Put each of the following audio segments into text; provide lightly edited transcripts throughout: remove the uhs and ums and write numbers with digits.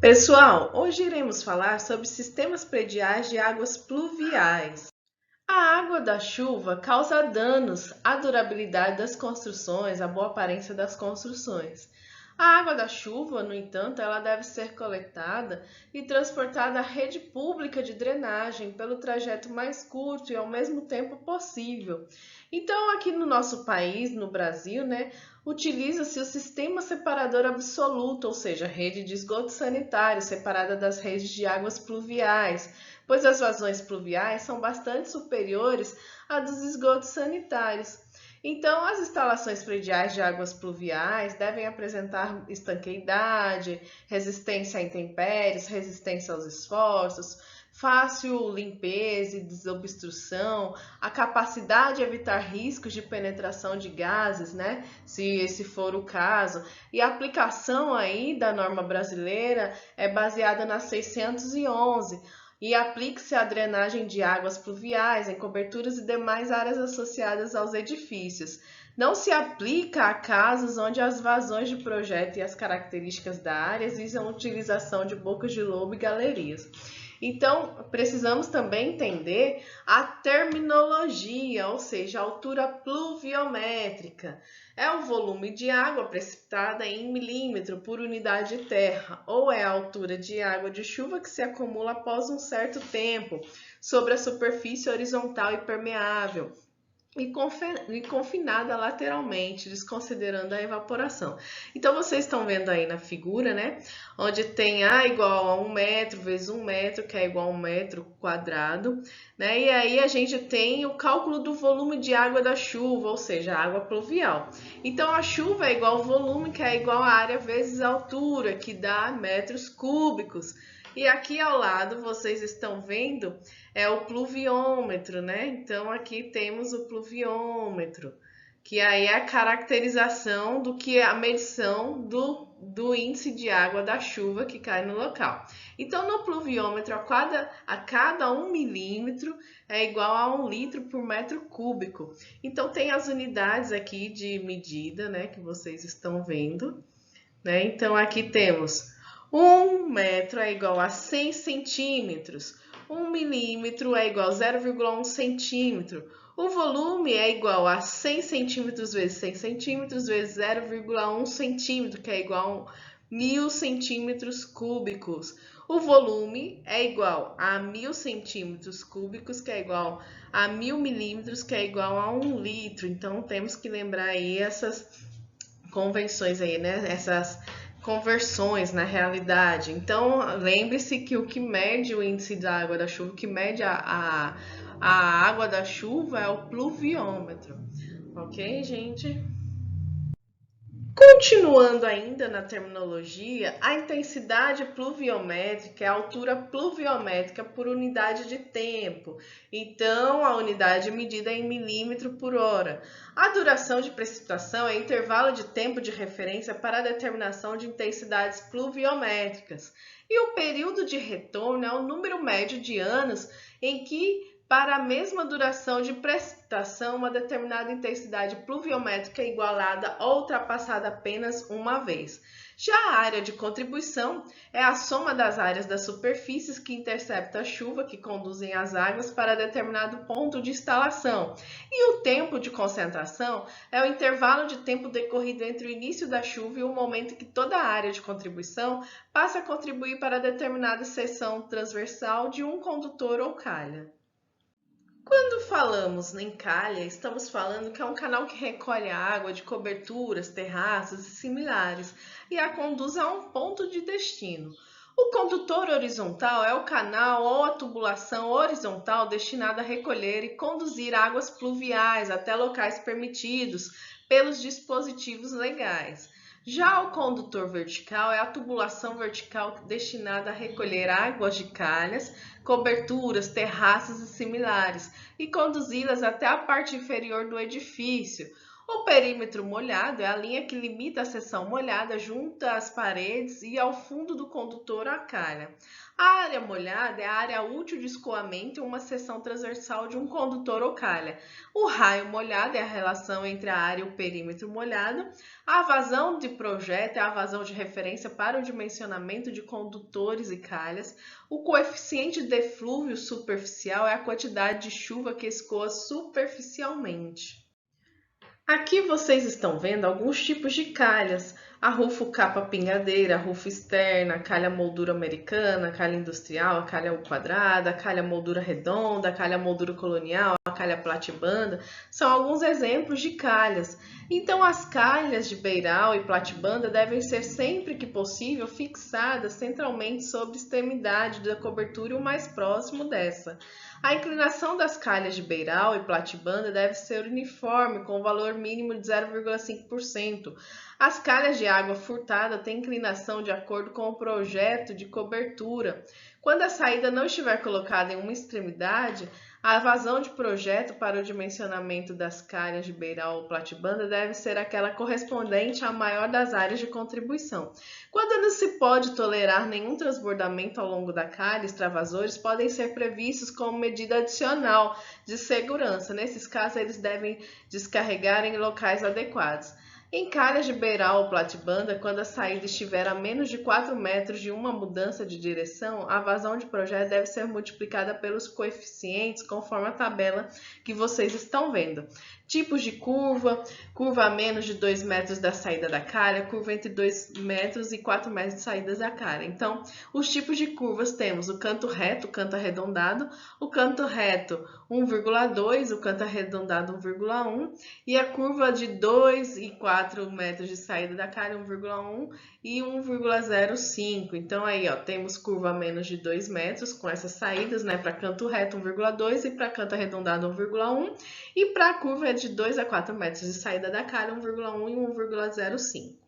Pessoal, hoje iremos falar sobre sistemas prediais de águas pluviais. A água da chuva causa danos à durabilidade das construções, à boa aparência das construções. A água da chuva, no entanto, ela deve ser coletada e transportada à rede pública de drenagem pelo trajeto mais curto e ao mesmo tempo possível. Então, aqui no nosso país, no Brasil, utiliza-se o sistema separador absoluto, ou seja, rede de esgoto sanitário separada das redes de águas pluviais, pois as vazões pluviais são bastante superiores à dos esgotos sanitários. Então, as instalações prediais de águas pluviais devem apresentar estanqueidade, resistência a intempéries, resistência aos esforços, fácil limpeza e desobstrução, a capacidade de evitar riscos de penetração de gases, se esse for o caso. E a aplicação aí da norma brasileira é baseada na 611, e aplique-se a drenagem de águas pluviais em coberturas e demais áreas associadas aos edifícios. Não se aplica a casos onde as vazões de projeto e as características da área visam a utilização de bocas de lobo e galerias. Então, precisamos também entender a terminologia, ou seja, a altura pluviométrica. É o volume de água precipitada em milímetro por unidade de terra, ou é a altura de água de chuva que se acumula após um certo tempo sobre a superfície horizontal e permeável e confinada lateralmente, desconsiderando a evaporação. Então, vocês estão vendo aí na figura, onde tem A igual a 1 metro vezes 1 metro, que é igual a 1 metro quadrado, E aí a gente tem o cálculo do volume de água da chuva, ou seja, a água pluvial. Então, a chuva é igual ao volume, que é igual a área vezes a altura, que dá metros cúbicos. E aqui ao lado, vocês estão vendo, é o pluviômetro, Então, aqui temos o pluviômetro, que aí é a caracterização do que é a medição do índice de água da chuva que cai no local. Então, no pluviômetro, a cada 1 milímetro é igual a 1 litro por metro cúbico. Então, tem as unidades aqui de medida, que vocês estão vendo, Então, aqui temos 1 metro é igual a 100 centímetros. 1 milímetro é igual a 0,1 centímetro. O volume é igual a 100 centímetros vezes 100 centímetros vezes 0,1 centímetro, que é igual a 1.000 centímetros cúbicos. O volume é igual a 1.000 centímetros cúbicos, que é igual a 1.000 milímetros, que é igual a 1 litro. Então, temos que lembrar aí essas convenções aí, Essas conversões na realidade. Então, lembre-se que o que mede o índice da água da chuva, o que mede a água da chuva é o pluviômetro. Ok, gente? Continuando ainda na terminologia, a intensidade pluviométrica é a altura pluviométrica por unidade de tempo. Então, a unidade medida é em milímetro por hora. A duração de precipitação é intervalo de tempo de referência para a determinação de intensidades pluviométricas. E o período de retorno é o número médio de anos em que para a mesma duração de precipitação, uma determinada intensidade pluviométrica é igualada ou ultrapassada apenas uma vez. Já a área de contribuição é a soma das áreas das superfícies que interceptam a chuva, que conduzem as águas para determinado ponto de instalação. E o tempo de concentração é o intervalo de tempo decorrido entre o início da chuva e o momento em que toda a área de contribuição passa a contribuir para determinada seção transversal de um condutor ou calha. Quando falamos em calha, estamos falando que é um canal que recolhe a água de coberturas, terraços e similares e a conduz a um ponto de destino. O condutor horizontal é o canal ou a tubulação horizontal destinada a recolher e conduzir águas pluviais até locais permitidos pelos dispositivos legais. Já o condutor vertical é a tubulação vertical destinada a recolher águas de calhas, coberturas, terraços e similares e conduzi-las até a parte inferior do edifício, O perímetro molhado é a linha que limita a seção molhada junto às paredes e ao fundo do condutor ou a calha. A área molhada é a área útil de escoamento em uma seção transversal de um condutor ou calha. O raio molhado é a relação entre a área e o perímetro molhado. A vazão de projeto é a vazão de referência para o dimensionamento de condutores e calhas. O coeficiente de eflúvio superficial é a quantidade de chuva que escoa superficialmente. Aqui vocês estão vendo alguns tipos de calhas: a rufo capa pingadeira, a rufo externa, a calha moldura americana, a calha industrial, a calha quadrada, a calha moldura redonda, a calha moldura colonial, a calha platibanda, são alguns exemplos de calhas. Então as calhas de beiral e platibanda devem ser sempre que possível fixadas centralmente sobre a extremidade da cobertura e o mais próximo dessa. A inclinação das calhas de beiral e platibanda deve ser uniforme, com valor mínimo de 0,5%. As calhas de água furtada têm inclinação de acordo com o projeto de cobertura. Quando a saída não estiver colocada em uma extremidade, a vazão de projeto para o dimensionamento das calhas de beiral ou platibanda deve ser aquela correspondente à maior das áreas de contribuição. Quando não se pode tolerar nenhum transbordamento ao longo da calha, extravasores podem ser previstos como medida adicional de segurança. Nesses casos, eles devem descarregar em locais adequados. Em calhas de beiral ou platibanda, quando a saída estiver a menos de 4 metros de uma mudança de direção, a vazão de projeto deve ser multiplicada pelos coeficientes conforme a tabela que vocês estão vendo. Tipos de curva: curva a menos de 2 metros da saída da calha, curva entre 2 metros e 4 metros de saída da calha. Então, os tipos de curvas temos o canto reto, o canto arredondado, o canto reto 1,2, o canto arredondado 1,1 e a curva de 2 e 4 metros de saída da calha 1,1 e 1,05. Então aí, ó, temos curva a menos de 2 metros com essas saídas, né, para canto reto 1,2 e para canto arredondado 1,1 e para a curva de 2 a 4 metros de saída da calha 1,1 e 1,05.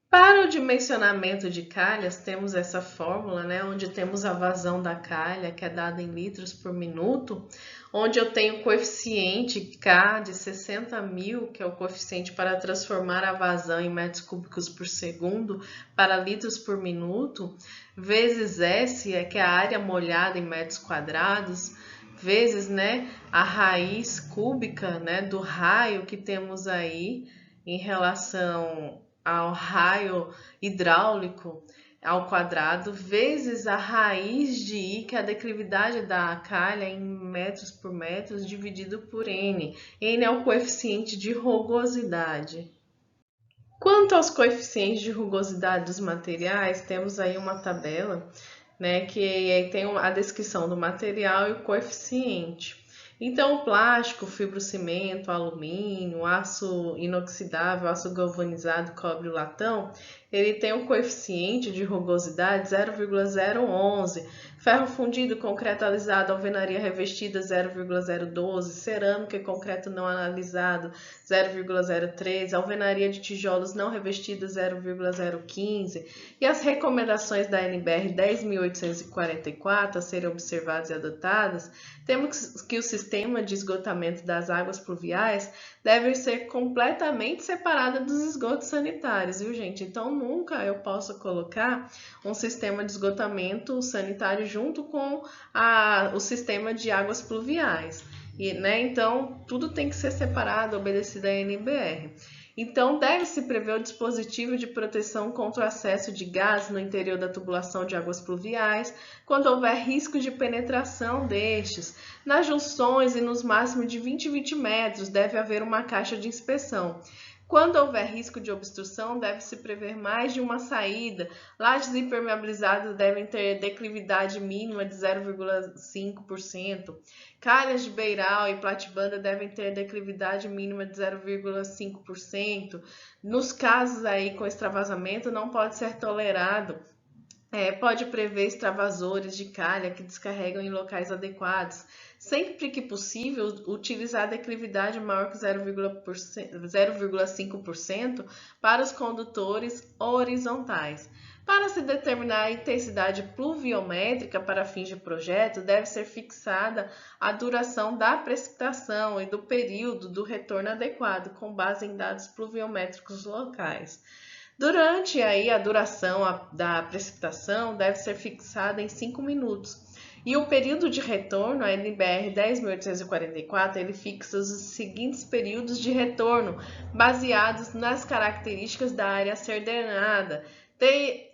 Para o dimensionamento de calhas, temos essa fórmula, né, onde temos a vazão da calha, que é dada em litros por minuto, onde eu tenho o coeficiente K de 60.000, que é o coeficiente para transformar a vazão em metros cúbicos por segundo para litros por minuto, vezes S, que é a área molhada em metros quadrados, vezes, né, a raiz cúbica, né, do raio que temos aí em relação ao raio hidráulico ao quadrado, vezes a raiz de I, que é a declividade da calha em metros por metros, dividido por N. N é o coeficiente de rugosidade. Quanto aos coeficientes de rugosidade dos materiais, temos aí uma tabela, né, que aí tem a descrição do material e o coeficiente. Então, o plástico, fibrocimento, alumínio, aço inoxidável, aço galvanizado, cobre e latão, ele tem um coeficiente de rugosidade 0,011, ferro fundido, concreto alisado, alvenaria revestida 0,012, cerâmica e concreto não analisado 0,013, alvenaria de tijolos não revestida 0,015 e as recomendações da NBR 10.844 a serem observadas e adotadas, temos que o sistema de esgotamento das águas pluviais deve ser completamente separado dos esgotos sanitários, viu, gente? Então, nunca eu posso colocar um sistema de esgotamento sanitário junto com o sistema de águas pluviais. Né? Então, tudo tem que ser separado, obedecido à NBR. Então, deve-se prever o dispositivo de proteção contra o acesso de gás no interior da tubulação de águas pluviais, quando houver risco de penetração destes. Nas junções e nos máximos de 20 e 20 metros, deve haver uma caixa de inspeção. Quando houver risco de obstrução, deve-se prever mais de uma saída. Lajes impermeabilizadas devem ter declividade mínima de 0,5%. Calhas de beiral e platibanda devem ter declividade mínima de 0,5%. Nos casos aí com extravasamento, não pode ser tolerado. Pode prever extravasores de calha que descarregam em locais adequados. Sempre que possível, utilizar a declividade maior que 0,5% para os condutores horizontais. Para se determinar a intensidade pluviométrica para fins de projeto, deve ser fixada a duração da precipitação e do período do retorno adequado, com base em dados pluviométricos locais. Durante aí a duração da precipitação deve ser fixada em 5 minutos. E o período de retorno, a NBR 10.844, ele fixa os seguintes períodos de retorno, baseados nas características da área a ser drenada.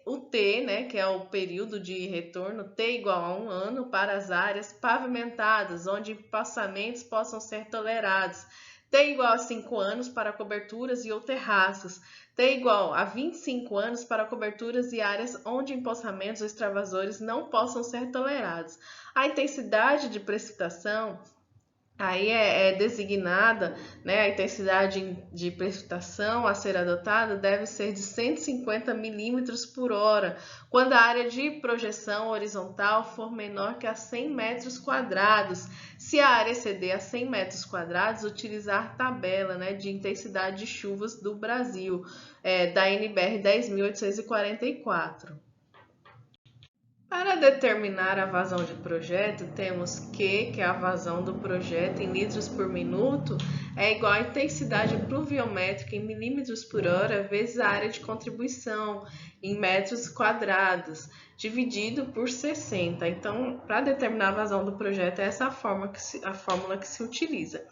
O T, né, que é o período de retorno, T igual a 1 ano para as áreas pavimentadas, onde passamentos possam ser tolerados. T igual a 5 anos para coberturas e ou terraços. T igual a 25 anos para coberturas e áreas onde empoçamentos ou extravasores não possam ser tolerados. A intensidade de precipitação aí é designada, né, a intensidade de precipitação a ser adotada deve ser de 150 milímetros por hora, quando a área de projeção horizontal for menor que a 100 metros quadrados. Se a área exceder a 100 metros quadrados, utilizar tabela, né, de intensidade de chuvas do Brasil, da NBR 10.844. Para determinar a vazão de projeto, temos que é a vazão do projeto em litros por minuto é igual à intensidade pluviométrica em milímetros por hora vezes a área de contribuição em metros quadrados, dividido por 60. Então, para determinar a vazão do projeto, é essa a fórmula que se utiliza.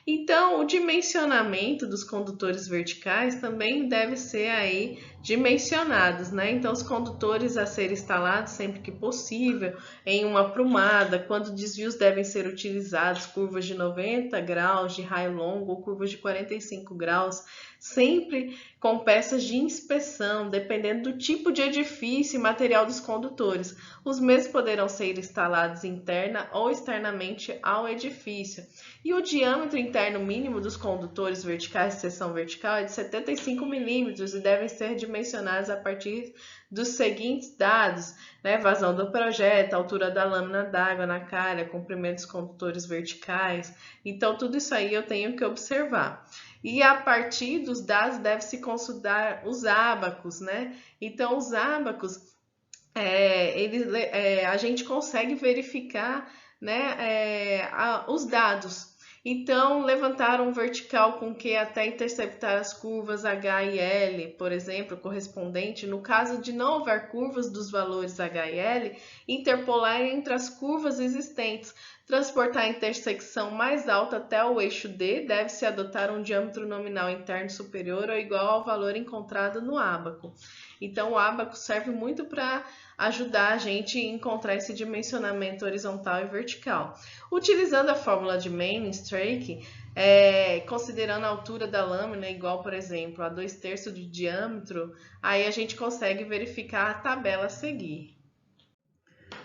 Então, o dimensionamento dos condutores verticais também deve ser aí dimensionados, né? Então, os condutores a ser instalados sempre que possível, em uma aprumada, quando desvios devem ser utilizados, curvas de 90 graus, de raio longo ou curvas de 45 graus, sempre com peças de inspeção, dependendo do tipo de edifício e material dos condutores. Os mesmos poderão ser instalados interna ou externamente ao edifício. E o diâmetro interno mínimo dos condutores verticais de seção vertical é de 75 milímetros e devem ser dimensionados a partir dos seguintes dados, né? Vazão do projeto, altura da lâmina d'água na calha, comprimento dos condutores verticais. Então, tudo isso aí eu tenho que observar. E a partir dos dados deve-se consultar os ábacos, né? Então, os ábacos, a gente consegue verificar, né, os dados. Então, levantar um vertical com Q até interceptar as curvas H e L, por exemplo, correspondente. No caso de não houver curvas dos valores H e L, interpolar entre as curvas existentes. Transportar a intersecção mais alta até o eixo D, deve-se adotar um diâmetro nominal interno superior ou igual ao valor encontrado no ábaco. Então, o ábaco serve muito para ajudar a gente a encontrar esse dimensionamento horizontal e vertical. Utilizando a fórmula de Main-Strake, considerando a altura da lâmina igual, por exemplo, a 2/3 de diâmetro, aí a gente consegue verificar a tabela a seguir.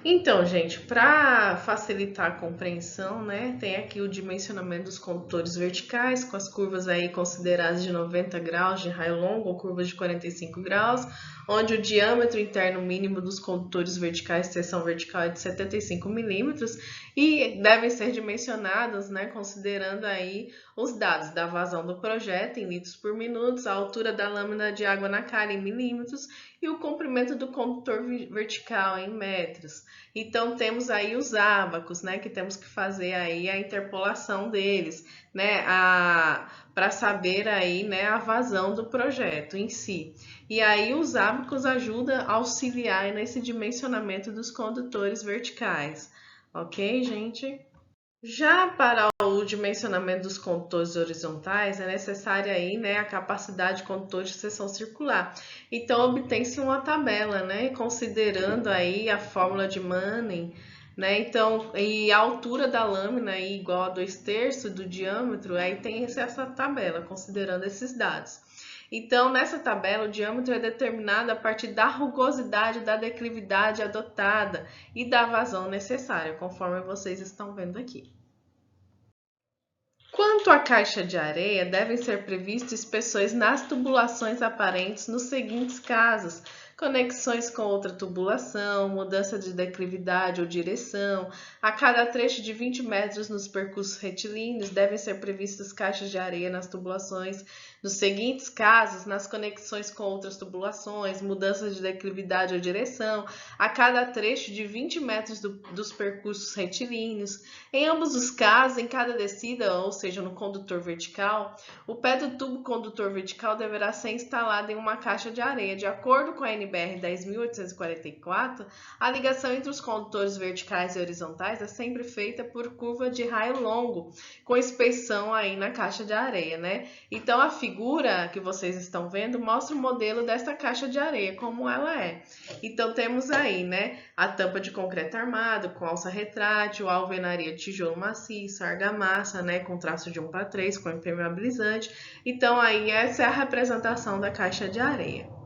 Então, gente, para facilitar a compreensão, né, tem aqui o dimensionamento dos condutores verticais, com as curvas aí consideradas de 90 graus de raio longo ou curvas de 45 graus, onde o diâmetro interno mínimo dos condutores verticais de seção vertical é de 75 milímetros e devem ser dimensionados, né, considerando aí os dados da vazão do projeto em litros por minuto, a altura da lâmina de água na calha em milímetros e o comprimento do condutor vertical em metros. Então, temos aí os ábacos, né, que temos que fazer aí a interpolação deles, né, para saber aí, né, a vazão do projeto em si. E aí os ábacos ajudam a auxiliar nesse dimensionamento dos condutores verticais. Ok, gente? Já para o dimensionamento dos condutores horizontais, é necessária aí, né, a capacidade de condutores de seção circular. Então, obtém-se uma tabela, né, considerando aí a fórmula de Manning, né, então, e a altura da lâmina aí igual a 2/3 do diâmetro, aí tem essa tabela, considerando esses dados. Então, nessa tabela, o diâmetro é determinado a partir da rugosidade da declividade adotada e da vazão necessária, conforme vocês estão vendo aqui. Quanto à caixa de areia, devem ser previstas inspeções nas tubulações aparentes nos seguintes casos, conexões com outra tubulação, mudança de declividade ou direção. A cada trecho de 20 metros nos percursos retilíneos devem ser previstas caixas de areia nas tubulações. Nos seguintes casos, nas conexões com outras tubulações, mudanças de declividade ou direção, a cada trecho de 20 metros dos percursos retilíneos. Em ambos os casos, em cada descida, ou seja, no condutor vertical, o pé do tubo condutor vertical deverá ser instalado em uma caixa de areia. De acordo com a NBR 10.844, a ligação entre os condutores verticais e horizontais é sempre feita por curva de raio longo, com inspeção aí na caixa de areia, né? Então, a figura que vocês estão vendo mostra o modelo dessa caixa de areia, como ela é. Então, temos aí, né, a tampa de concreto armado, com alça retrátil, alvenaria de tijolo maciço, argamassa, né, com traço de 1:3, com impermeabilizante. Então, aí, essa é a representação da caixa de areia.